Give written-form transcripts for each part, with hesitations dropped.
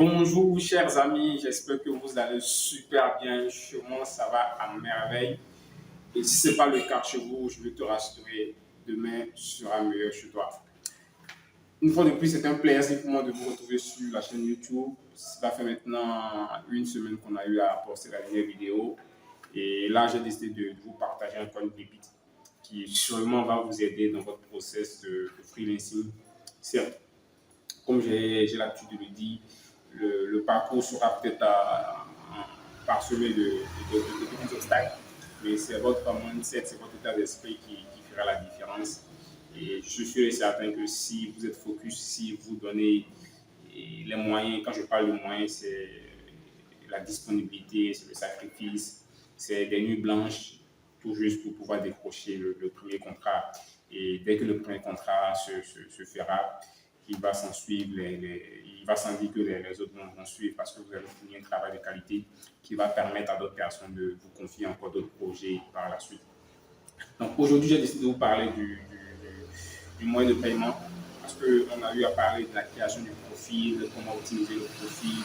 Bonjour chers amis, j'espère que vous allez super bien. Chez moi, ça va à merveille. Et si ce n'est pas le cas chez vous, je vais te rassurer, demain sera meilleur chez toi. Une fois de plus, c'est un plaisir pour moi de vous retrouver sur la chaîne YouTube. Ça fait maintenant une semaine qu'on a eu à poster la dernière vidéo. Et là, j'ai décidé de vous partager encore une pépite qui sûrement va vous aider dans votre process de freelancing. Certes, comme j'ai l'habitude de le dire, le parcours sera peut-être parsemé de petits obstacles, mais c'est votre mindset, c'est votre état d'esprit qui fera la différence. Et je suis sûr et certain que si vous êtes focus, si vous donnez les moyens, quand je parle de moyens, c'est la disponibilité, c'est le sacrifice, c'est des nuits blanches, tout juste pour pouvoir décrocher le premier contrat. Et dès que le premier contrat se fera, il va s'en suivre, il va s'en dire que les autres vont suivre parce que vous avez fourni un travail de qualité qui va permettre à d'autres personnes de vous confier encore d'autres projets par la suite. Donc aujourd'hui, j'ai décidé de vous parler du moyen de paiement parce qu'on a eu à parler de la création du profil, de comment optimiser le profil,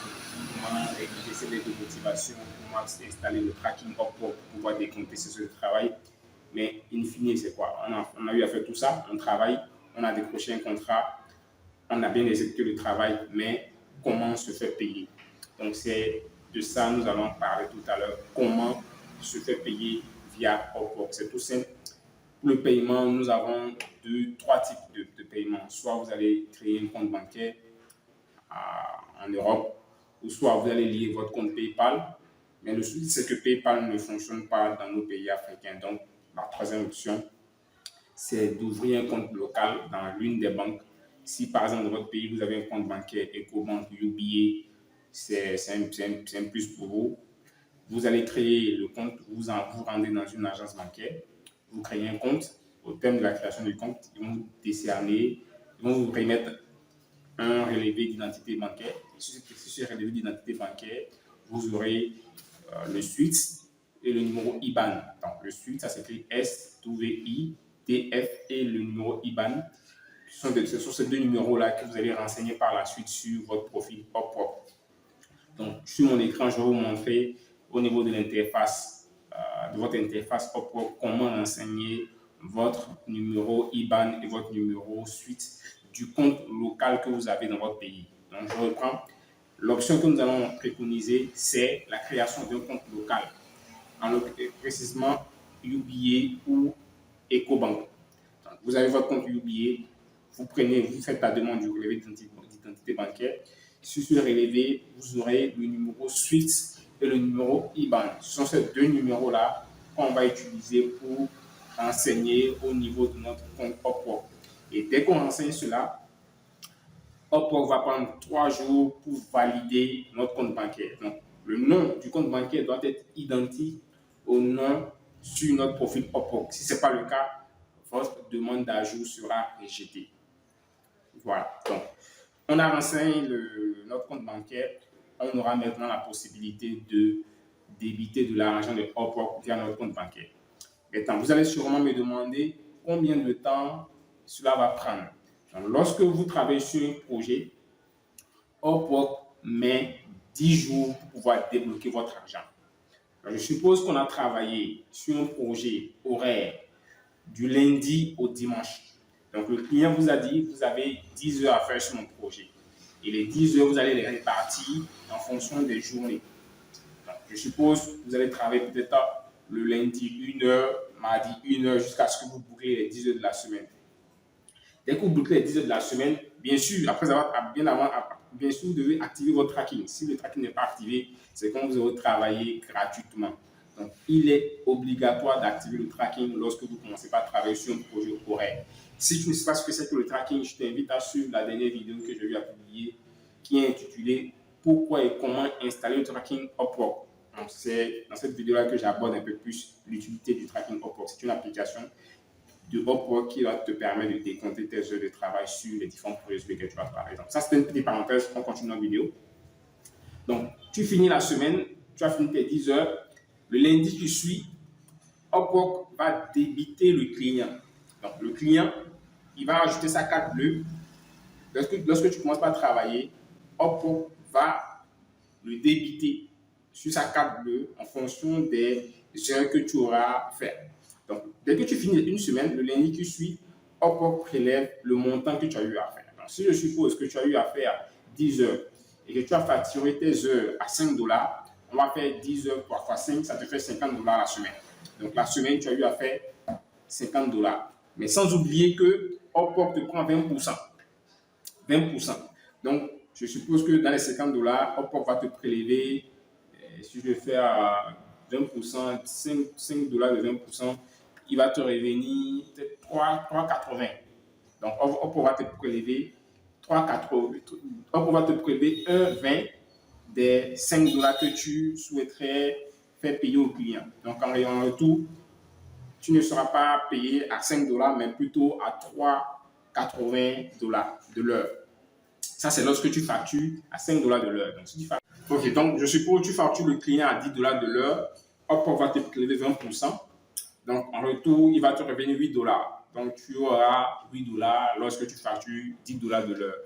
comment réaliser les de motivation, comment installer le tracking Upwork pour pouvoir décompter ce travail. Mais in fine, c'est quoi? On a eu à faire tout ça, on travaille, on a décroché un contrat, on a bien exécuté le travail, mais comment se faire payer? Donc c'est de ça nous allons parler tout à l'heure. Comment se faire payer via Upwork? C'est tout simple. Pour le paiement, nous avons trois types de paiement. Soit vous allez créer un compte bancaire en Europe, ou soit vous allez lier votre compte PayPal. Mais le souci, c'est que PayPal ne fonctionne pas dans nos pays africains. Donc, la troisième option, c'est d'ouvrir un compte local dans l'une des banques. Si par exemple dans votre pays, vous avez un compte bancaire EcoBank, UBA, c'est un plus pour vous. Vous allez créer le compte, vous rendez dans une agence bancaire, vous créez un compte. Au terme de la création du compte, ils vont vous décerner, ils vont vous remettre un relevé d'identité bancaire. Sur ce relevé d'identité bancaire, vous aurez le SWIFT et le numéro IBAN. Donc, le SWIFT, ça s'écrit SWITF et le numéro IBAN. Ce sont ces deux numéros-là que vous allez renseigner par la suite sur votre profil Upwork. Donc, sur mon écran, je vais vous montrer au niveau de l'interface, de votre interface Upwork, comment renseigner votre numéro IBAN et votre numéro SWIFT du compte local que vous avez dans votre pays. Donc, je reprends. L'option que nous allons préconiser, c'est la création d'un compte local, précisément UBA ou EcoBank. Donc, vous avez votre compte UBA, vous faites la demande du relevé d'identité bancaire. Sur ce relevé, vous aurez le numéro SWIFT et le numéro IBAN. Ce sont ces deux numéros-là qu'on va utiliser pour renseigner au niveau de notre compte Upwork. Et dès qu'on renseigne cela, Upwork va prendre 3 jours pour valider notre compte bancaire. Donc, le nom du compte bancaire doit être identique au nom sur notre profil Upwork. Si ce n'est pas le cas, votre demande d'ajout sera rejetée. Voilà. Donc, on a renseigné notre compte bancaire. On aura maintenant la possibilité de débiter de l'argent de Upwork via notre compte bancaire. Maintenant, vous allez sûrement me demander combien de temps cela va prendre. Donc, lorsque vous travaillez sur un projet, Upwork met 10 jours pour pouvoir débloquer votre argent. Donc, je suppose qu'on a travaillé sur un projet horaire du lundi au dimanche. Donc, le client vous a dit, vous avez 10 heures à faire sur mon projet. Et les 10 heures, vous allez les répartir en fonction des journées. Donc, je suppose que vous allez travailler peut-être le lundi 1 heure, mardi 1 heure, jusqu'à ce que vous bouclez les 10 heures de la semaine. Dès que vous bouclez les 10 heures de la semaine, bien sûr, bien sûr, vous devez activer votre tracking. Si le tracking n'est pas activé, c'est quand vous aurez travaillé gratuitement. Donc, il est obligatoire d'activer le tracking lorsque vous commencez par travailler sur un projet horaire. Si tu ne sais pas ce que c'est que le tracking, je t'invite à suivre la dernière vidéo que j'ai eu à publier qui est intitulée « Pourquoi et comment installer le tracking Upwork ». Donc, c'est dans cette vidéo-là que j'aborde un peu plus l'utilité du tracking Upwork. C'est une application de Upwork qui va te permettre de décompter tes heures de travail sur les différents projets sur lesquels tu vas travailler. Donc, ça, c'est une petite parenthèse. On continue notre vidéo. Donc, tu finis la semaine, tu as fini tes 10 heures. Le lundi qui suit, Upwork va débiter le client. Donc, le client, il va ajouter sa carte bleue. Lorsque tu commences par travailler, Upwork va le débiter sur sa carte bleue en fonction des heures que tu auras fait. Donc, dès que tu finis une semaine, le lundi qui suit, Upwork prélève le montant que tu as eu à faire. Donc, si je suppose que tu as eu à faire 10 heures et que tu as facturé tes heures à 5 dollars, on va faire 10 heures fois 5, ça te fait 50 dollars la semaine. Donc, la semaine, tu as eu à faire 50 dollars. Mais sans oublier que Upwork te prend 20%. 20%. Donc, je suppose que dans les 50 dollars, Upwork va te prélever, si je fais à 20%, 5 dollars de 20%, il va te revenir peut-être 3,80. Donc, Upwork va te prélever 3,80. Upwork va te prélever 1,20 des 5 dollars que tu souhaiterais faire payer au client. Donc, en retour, tu ne seras pas payé à 5 dollars, mais plutôt à 3,80 dollars de l'heure. Ça, c'est lorsque tu factures à 5 dollars de l'heure. Donc, si tu factures... Ok, donc je suppose que tu factures le client à 10 dollars de l'heure, Upwork va te prélever 20%. Donc, en retour, il va te revenir 8 dollars. Donc, tu auras 8 dollars lorsque tu factures 10 dollars de l'heure.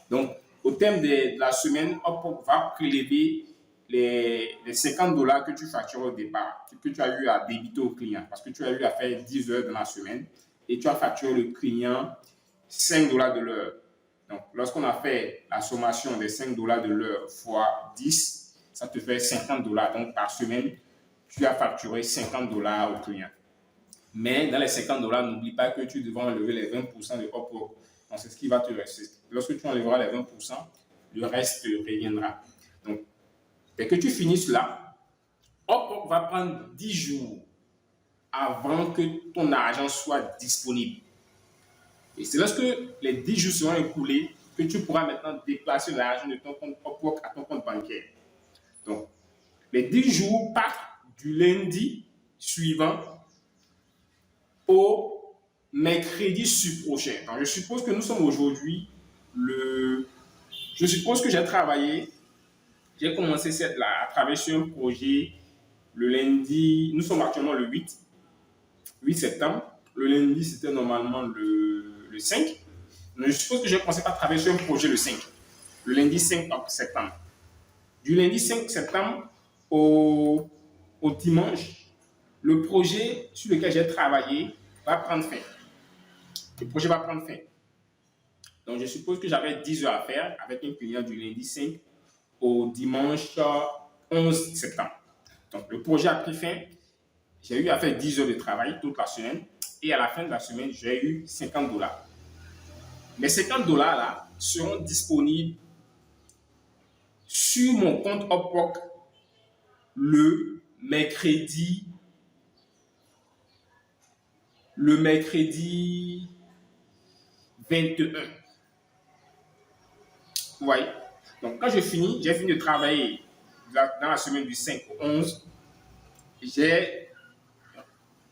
Donc, au terme de la semaine, Upwork va prélever les 50 dollars que tu factures au départ, que tu as eu à débiter au client, parce que tu as eu à faire 10 heures dans la semaine et tu as facturé le client 5 dollars de l'heure. Donc, lorsqu'on a fait la sommation des 5 dollars de l'heure fois 10, ça te fait 50 dollars. Donc, par semaine, tu as facturé 50 dollars au client. Mais dans les 50 dollars, n'oublie pas que tu devras enlever les 20% de Upwork. Donc, c'est ce qui va te rester. Lorsque tu enlèveras les 20%, le reste reviendra. Donc, dès que tu finis cela, Upwork va prendre 10 jours avant que ton argent soit disponible. Et c'est lorsque les 10 jours seront écoulés que tu pourras maintenant déplacer l'argent de ton compte Upwork à ton compte bancaire. Donc, les 10 jours partent du lundi suivant au mercredi prochain. Donc, je suppose que nous sommes aujourd'hui Je suppose que j'ai commencé à travailler sur un projet le lundi. Nous sommes actuellement le 8 septembre. Le lundi, c'était normalement le 5. Donc, je suppose que j'ai commencé par travailler sur un projet le 5. Le lundi 5 septembre. Du lundi 5 septembre au dimanche, le projet sur lequel j'ai travaillé va prendre fin. Le projet va prendre fin. Donc, je suppose que j'avais 10 heures à faire avec un client du lundi 5 au dimanche 11 septembre. Donc, le projet a pris fin. J'ai eu à faire 10 heures de travail toute la semaine. Et à la fin de la semaine, j'ai eu 50 dollars. Les 50 dollars là seront disponibles sur mon compte Upwork le mercredi 21. Vous voyez? Donc, quand j'ai fini de travailler dans la semaine du 5 au 11. J'ai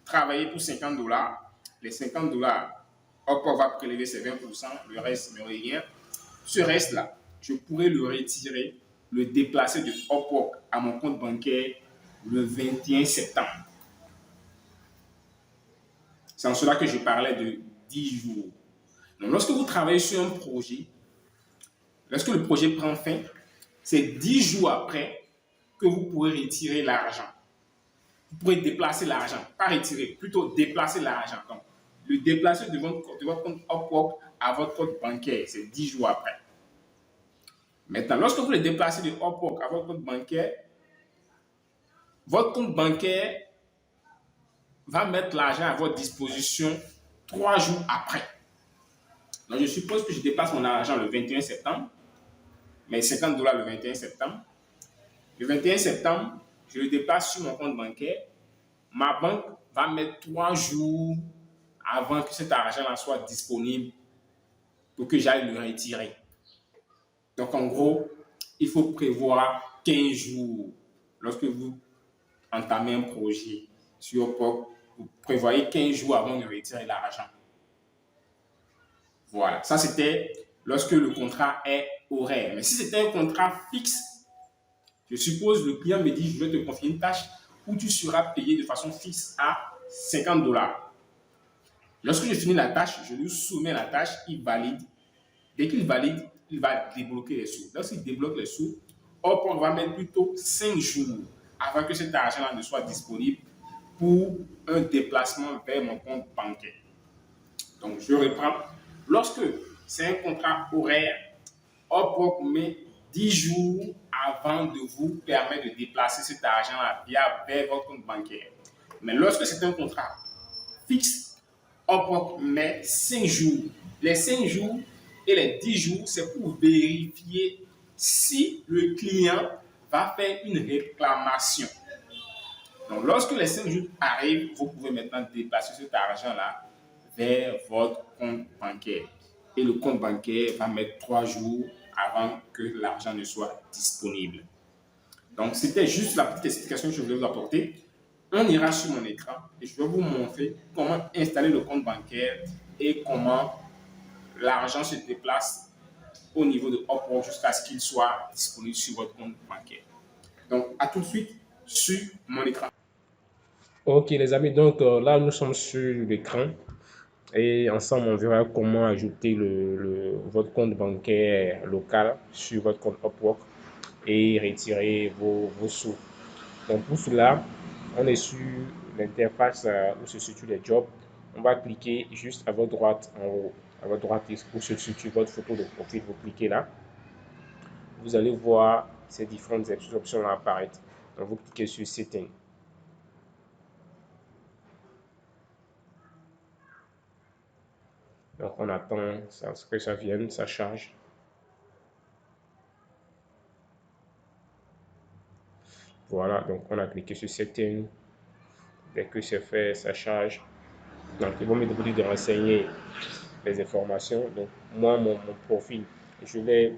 travaillé pour 50 dollars. Les 50 dollars, Upwork va prélever ses 20%, le reste ne rien. Ce reste-là, je pourrais le retirer, le déplacer de Upwork à mon compte bancaire le 21 septembre. C'est en cela que je parlais de 10 jours. Donc, lorsque vous travaillez sur un projet, lorsque le projet prend fin, c'est 10 jours après que vous pourrez retirer l'argent. Vous pourrez déplacer l'argent, pas retirer, plutôt déplacer l'argent. Donc, le déplacer de votre compte Upwork à votre compte bancaire, c'est 10 jours après. Maintenant, lorsque vous le déplacez de Upwork à votre compte bancaire va mettre l'argent à votre disposition 3 jours après. Donc, je suppose que je déplace mon argent le 21 septembre, mes 50 dollars le 21 septembre. Le 21 septembre, je le déplace sur mon compte bancaire. Ma banque va mettre 3 jours avant que cet argent-là soit disponible pour que j'aille le retirer. Donc, en gros, il faut prévoir 15 jours lorsque vous entamez un projet sur Upwork. Vous prévoyez 15 jours avant de retirer l'argent. Voilà, ça c'était lorsque le contrat est horaire. Mais si c'était un contrat fixe, je suppose le client me dit, je vais te confier une tâche où tu seras payé de façon fixe à 50 dollars. Lorsque je finis la tâche, je lui soumets la tâche, il valide. Dès qu'il valide, il va débloquer les sous. Lorsqu'il débloque les sous, Upwork va mettre plutôt 5 jours avant que cet argent-là ne soit disponible pour un déplacement vers mon compte bancaire. Donc, je reprends. Lorsque c'est un contrat horaire, Upwork met 10 jours avant de vous permettre de déplacer cet argent-là vers votre compte bancaire. Mais lorsque c'est un contrat fixe, Upwork met 5 jours. Les 5 jours et les 10 jours, c'est pour vérifier si le client va faire une réclamation. Donc, lorsque les 5 jours arrivent, vous pouvez maintenant déplacer cet argent-là vers votre compte bancaire. Et le compte bancaire va mettre 3 jours avant que l'argent ne soit disponible. Donc, c'était juste la petite explication que je voulais vous apporter. On ira sur mon écran et je vais vous montrer comment installer le compte bancaire et comment l'argent se déplace au niveau de Upwork jusqu'à ce qu'il soit disponible sur votre compte bancaire. Donc, à tout de suite sur mon écran. Ok les amis, donc là nous sommes sur l'écran et ensemble on verra comment ajouter votre compte bancaire local sur votre compte Upwork et retirer vos sous. Donc pour cela, on est sur l'interface où se situent les jobs. On va cliquer juste à votre droite en haut. À votre droite où se situe votre photo de profil, vous cliquez là. Vous allez voir ces différentes options apparaître. Donc vous cliquez sur Setting. Donc on attend que ça vienne, ça charge. Voilà, donc on a cliqué sur Setting. Dès que c'est fait, ça charge. Donc ils vont me demander de renseigner les informations. Donc moi, mon profil, je l'ai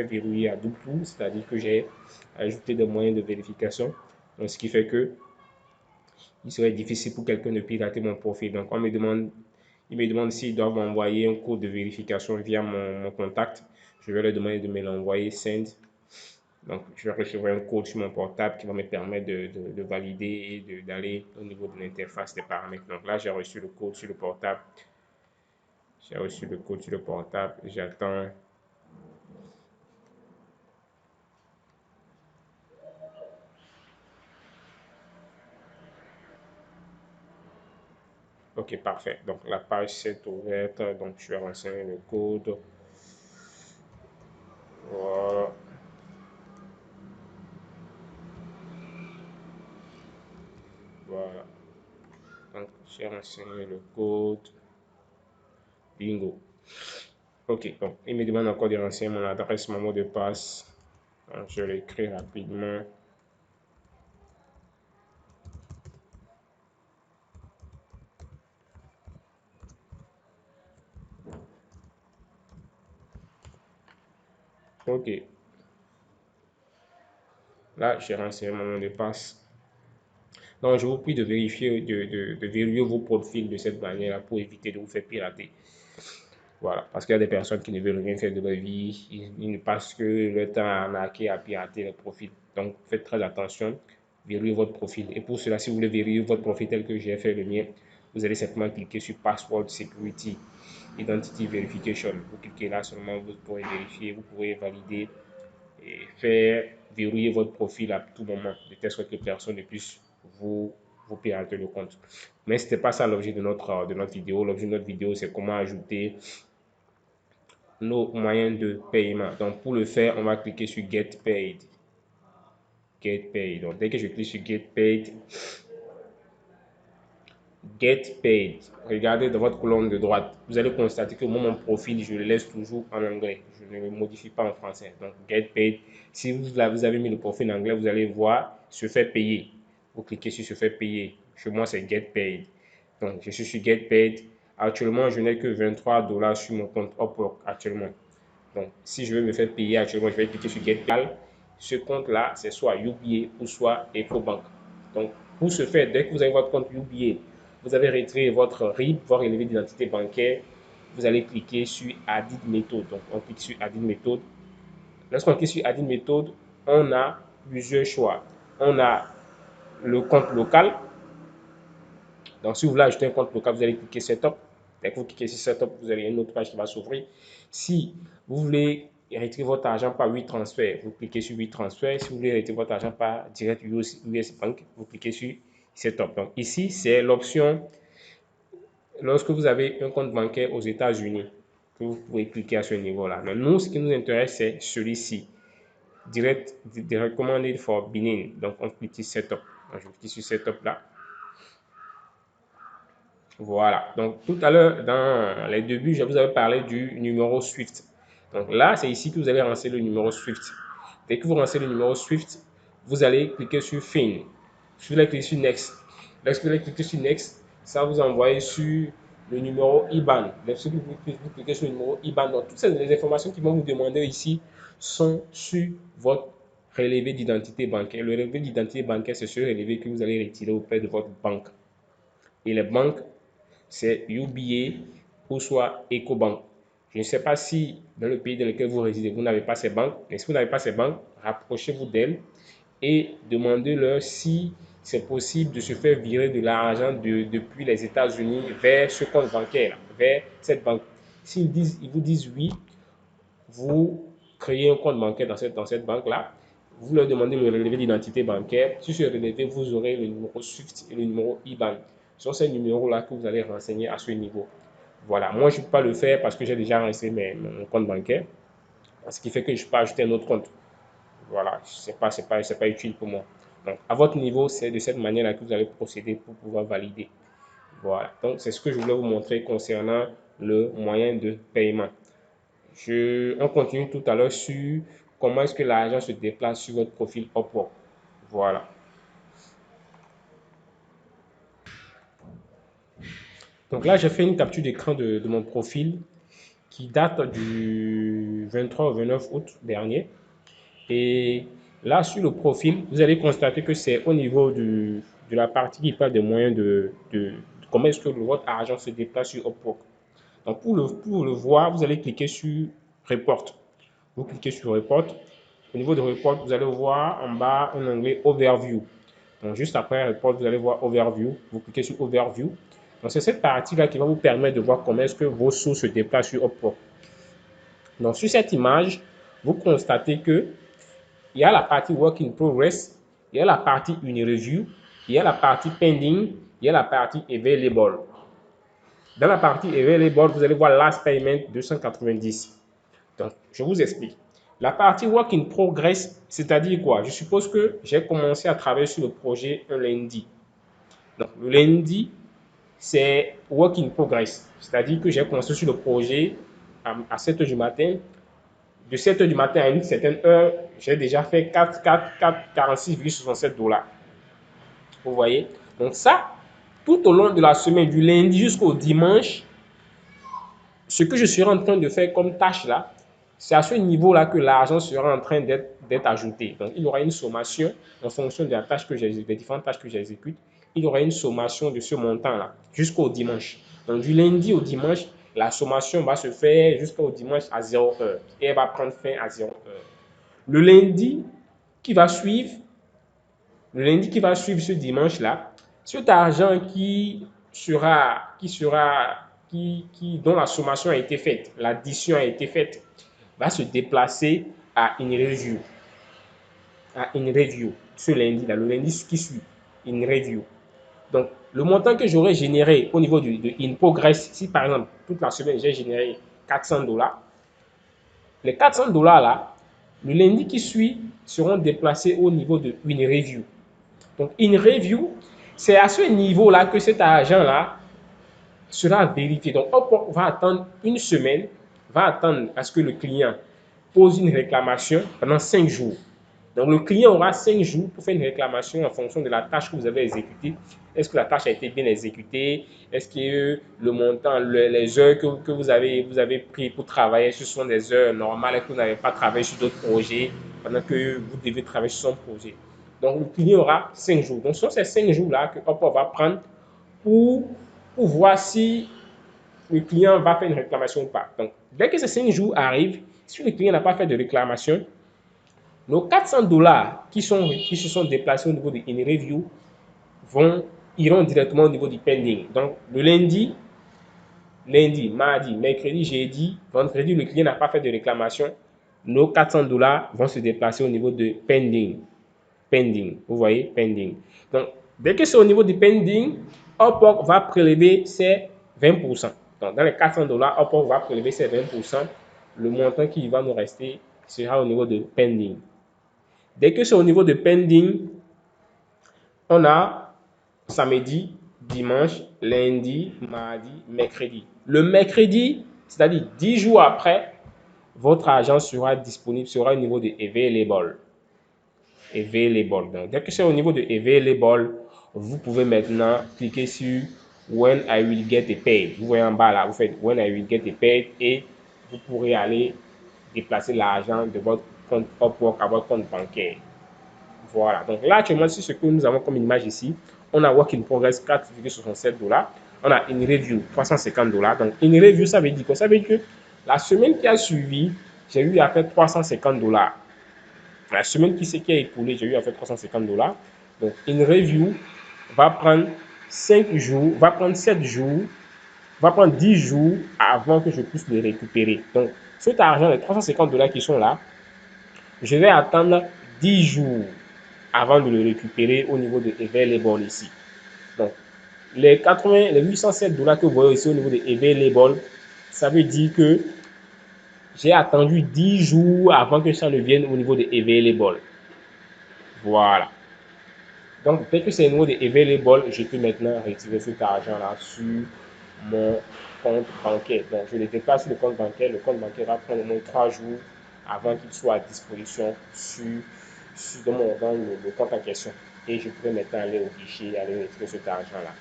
verrouillé à double tour, c'est-à-dire que j'ai ajouté des moyens de vérification. Donc ce qui fait que il serait difficile pour quelqu'un de pirater mon profil. Donc il me demande s'ils doivent m'envoyer un code de vérification via mon contact. Je vais leur demander de me l'envoyer send. Donc, je vais recevoir un code sur mon portable qui va me permettre de valider et d'aller au niveau de l'interface des paramètres. Donc là, j'ai reçu le code sur le portable. J'ai reçu le code sur le portable. J'attends. Ok, parfait. Donc, la page s'est ouverte. Donc, je vais renseigner le code. Voilà. Voilà. Donc, j'ai renseigné le code. Bingo. Ok, donc, il me demande encore de renseigner mon adresse, mon mot de passe. Donc, je l'écris rapidement. Ok. Là, j'ai renseigné mon mot de passe. Donc, je vous prie de vérifier, de verrouiller vos profils de cette manière-là pour éviter de vous faire pirater. Voilà, parce qu'il y a des personnes qui ne veulent rien faire de leur vie, ils ne passent que le temps à arnaquer, à pirater les profils. Donc, faites très attention, verrouillez votre profil. Et pour cela, si vous voulez verrouiller votre profil tel que j'ai fait le mien, vous allez simplement cliquer sur Password Security, Identity Verification. Vous cliquez là seulement, vous pourrez vérifier, vous pourrez valider et faire verrouiller votre profil à tout moment, de telle sorte que personne ne puisse vous, vous pirater le compte. Mais ce n'était pas ça l'objet de notre vidéo. L'objet de notre vidéo, c'est comment ajouter nos moyens de paiement. Donc, pour le faire, on va cliquer sur Get Paid. Get Paid. Donc, dès que je clique sur Get Paid, regardez dans votre colonne de droite, vous allez constater que moi, mon profil, je le laisse toujours en anglais. Je ne le modifie pas en français. Donc, Get Paid. Si vous avez mis le profil en anglais, vous allez voir Se faire payer. Vous cliquez sur Se faire payer. Chez moi, c'est Get Paid. Donc, je suis sur Get Paid. Actuellement, je n'ai que 23 dollars sur mon compte Upwork actuellement. Donc, si je veux me faire payer actuellement, je vais cliquer sur Get Paid. Ce compte-là, c'est soit UBA ou soit EcoBank. Donc, pour ce faire, dès que vous avez votre compte UBA, vous avez retiré votre RIB, votre relevé d'identité bancaire, vous allez cliquer sur Added Method. Donc, on clique sur Added Method. Lorsqu'on clique sur Added Method, on a plusieurs choix. On a le compte local. Donc, si vous voulez ajouter un compte local, vous allez cliquer Setup. Dès que vous cliquez sur Setup, vous avez une autre page qui va s'ouvrir. Si vous voulez retirer votre argent par 8 transferts, vous cliquez sur 8 transferts. Si vous voulez retirer votre argent par direct US Bank, vous cliquez sur Setup. Donc ici, c'est l'option lorsque vous avez un compte bancaire aux États-Unis, que vous pouvez cliquer à ce niveau-là. Mais nous, ce qui nous intéresse, c'est celui-ci. Direct recommended for Benin. Donc on clique sur Setup. Donc, je clique sur Setup là. Voilà. Donc tout à l'heure, dans les débuts, je vous avais parlé du numéro SWIFT. Donc là, c'est ici que vous allez renseigner le numéro SWIFT. Dès que vous renseignez le numéro SWIFT, vous allez cliquer sur Fin. Vous allez cliquer sur Next. Lorsque vous allez cliquer sur Next, ça va vous envoyer sur le numéro IBAN. Lorsque vous cliquez sur le numéro IBAN, donc toutes les informations qui vont vous demander ici sont sur votre relevé d'identité bancaire. Le relevé d'identité bancaire, c'est ce relevé que vous allez retirer auprès de votre banque. Et les banques, c'est UBA ou soit EcoBank. Je ne sais pas si dans le pays dans lequel vous résidez, vous n'avez pas ces banques. Mais si vous n'avez pas ces banques, rapprochez-vous d'elles et demandez-leur si c'est possible de se faire virer de l'argent depuis les États-Unis vers ce compte bancaire, vers cette banque. S'ils vous disent oui, vous créez un compte bancaire dans cette banque-là. Vous leur demandez le relevé d'identité bancaire. Sur ce relevé, vous aurez le numéro SWIFT et le numéro IBAN. Ce sont ces numéros-là que vous allez renseigner à ce niveau. Voilà, moi je ne peux pas le faire parce que j'ai déjà renseigné mon compte bancaire. Ce qui fait que je peux ajouter un autre compte. Voilà, c'est pas utile pour moi. Donc, à votre niveau, c'est de cette manière-là que vous allez procéder pour pouvoir valider. Voilà, donc c'est ce que je voulais vous montrer concernant le moyen de paiement. On continue tout à l'heure sur comment est-ce que l'argent se déplace sur votre profil Upwork. Voilà. Donc là, j'ai fait une capture d'écran de mon profil qui date du 23 au 29 août dernier. Et là, sur le profil, vous allez constater que c'est au niveau de la partie qui parle des moyens de comment est-ce que votre argent se déplace sur Upwork. Donc, pour le voir, vous allez cliquer sur Report. Vous cliquez sur Report. Au niveau de Report, vous allez voir en bas un onglet Overview. Donc, juste après Report, vous allez voir Overview. Vous cliquez sur Overview. Donc, c'est cette partie-là qui va vous permettre de voir comment est-ce que vos sources se déplacent sur Upwork. Donc, sur cette image, vous constatez que il y a la partie Work in Progress, il y a la partie Une Review, il y a la partie Pending, il y a la partie Available. Dans la partie Available, vous allez voir Last Payment 290. Donc, je vous explique. La partie Work in Progress, c'est-à-dire quoi? Je suppose que j'ai commencé à travailler sur le projet un lundi. Donc, le lundi, c'est Work in Progress. C'est-à-dire que j'ai commencé sur le projet à 7 h du matin. De 7 h du matin à une certaine heure, j'ai déjà fait 46,67 $. Vous voyez? Donc ça, tout au long de la semaine, du lundi jusqu'au dimanche, ce que je serai en train de faire comme tâche là, c'est à ce niveau-là que l'argent sera en train d'être ajouté. Donc, il y aura une sommation en fonction de la tâche que j'exécute, des différentes tâches que j'exécute. Il y aura une sommation de ce montant-là jusqu'au dimanche. Donc, du lundi au dimanche, la sommation va se faire jusqu'au dimanche à 0 h et elle va prendre fin à 0 h. Le lundi qui va suivre, ce dimanche-là, cet argent dont la sommation a été faite, l'addition a été faite, va se déplacer à une review. Ce lundi-là, le lundi qui suit, une review. Donc, le montant que j'aurais généré au niveau de In Progress, si par exemple, toute la semaine, j'ai généré 400 $, les 400 $ là, le lundi qui suit, seront déplacés au niveau de une review. Donc, une review, c'est à ce niveau-là que cet argent-là sera vérifié. Donc, on va attendre une semaine, va attendre à ce que le client pose une réclamation pendant 5 jours. Donc, le client aura 5 jours pour faire une réclamation en fonction de la tâche que vous avez exécutée. Est-ce que la tâche a été bien exécutée? Est-ce que le montant, les heures que vous avez pris pour travailler, ce sont des heures normales et que vous n'avez pas travaillé sur d'autres projets pendant que vous devez travailler sur son projet? Donc, le client aura 5 jours. Donc, ce sont ces 5 jours-là que Upwork va prendre pour voir si le client va faire une réclamation ou pas. Donc, dès que ces 5 jours arrivent, si le client n'a pas fait de réclamation, nos 400 $ qui se sont déplacés au niveau de In Review iront directement au niveau du pending. Donc, le lundi, mardi, mercredi, jeudi, vendredi, le client n'a pas fait de réclamation. nos 400 $ vont se déplacer au niveau de pending. Pending, vous voyez, pending. Donc, dès que c'est au niveau du pending, Upwork va prélever ses 20%. Donc, dans les 400 $, Upwork va prélever ses 20%. Le montant qui va nous rester sera au niveau de pending. Dès que c'est au niveau de pending, on a samedi, dimanche, lundi, mardi, mercredi. Le mercredi, c'est-à-dire 10 jours après, votre argent sera disponible, sera au niveau de available. Available. Donc, dès que c'est au niveau de available, vous pouvez maintenant cliquer sur When I will get paid. Vous voyez en bas là, vous faites When I will get paid et vous pourrez aller déplacer l'argent de votre compte Upwork à votre compte bancaire. Voilà. Donc là, actuellement, c'est ce que nous avons comme image ici. On a Work in Progress 4,67 $. On a une review 350 $. Donc, une review, ça veut dire quoi? Ça veut dire que la semaine qui a suivi, j'ai eu à faire 350 $. La semaine qui a écoulé, j'ai eu à faire 350 $. Donc, une review va prendre 5 jours, va prendre 7 jours, va prendre 10 jours avant que je puisse le récupérer. Donc, cet argent, les 350 $ qui sont là, je vais attendre 10 jours avant de le récupérer au niveau de Available ici. Donc, les 807 $ que vous voyez ici au niveau de Available, ça veut dire que j'ai attendu 10 jours avant que ça ne vienne au niveau de Available. Voilà. Donc, dès que c'est au niveau de Available, je peux maintenant retirer cet argent-là sur mon compte bancaire. Donc, je le déplace sur le compte bancaire. Le compte bancaire va prendre au moins 3 jours avant qu'il soit à disposition dans le compte en question. Et je pourrais maintenant aller au guichet et aller retirer cet argent-là.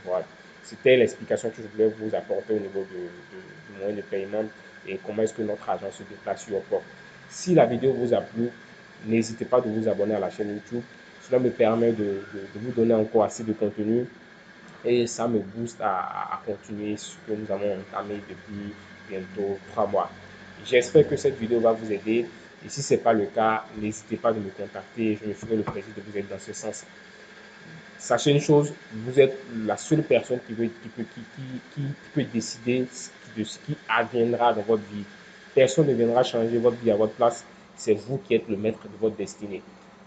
Voilà. C'était l'explication que je voulais vous apporter au niveau du moyen de paiement et comment est-ce que notre argent se déplace sur Upwork. Si la vidéo vous a plu, n'hésitez pas de vous abonner à la chaîne YouTube. Cela me permet de vous donner encore assez de contenu et ça me booste à continuer ce que nous avons entamé depuis bientôt 3 mois. J'espère que cette vidéo va vous aider et si ce n'est pas le cas, n'hésitez pas de me contacter. Je me ferai le plaisir de vous aider dans ce sens. Sachez une chose, vous êtes la seule personne qui peut décider de ce qui adviendra dans votre vie. Personne ne viendra changer votre vie à votre place. C'est vous qui êtes le maître de votre destinée.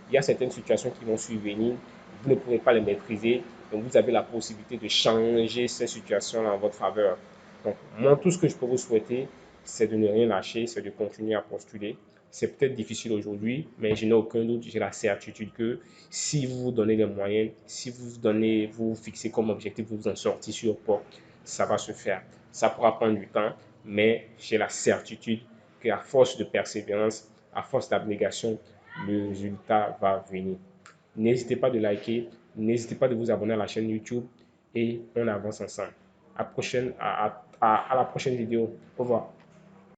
Il y a certaines situations qui vont survenir. Vous ne pourrez pas les maîtriser. Donc, vous avez la possibilité de changer ces situations-là en votre faveur. Donc, moi, tout ce que je peux vous souhaiter, c'est de ne rien lâcher, c'est de continuer à postuler. C'est peut-être difficile aujourd'hui, mais je n'ai aucun doute, j'ai la certitude que si vous vous donnez les moyens, si vous fixez comme objectif de vous en sortir sur Upwork, ça va se faire. Ça pourra prendre du temps, mais j'ai la certitude qu'à force de persévérance, à force d'abnégation, le résultat va venir. N'hésitez pas de liker, n'hésitez pas de vous abonner à la chaîne YouTube et on avance ensemble. À la prochaine vidéo. Au revoir.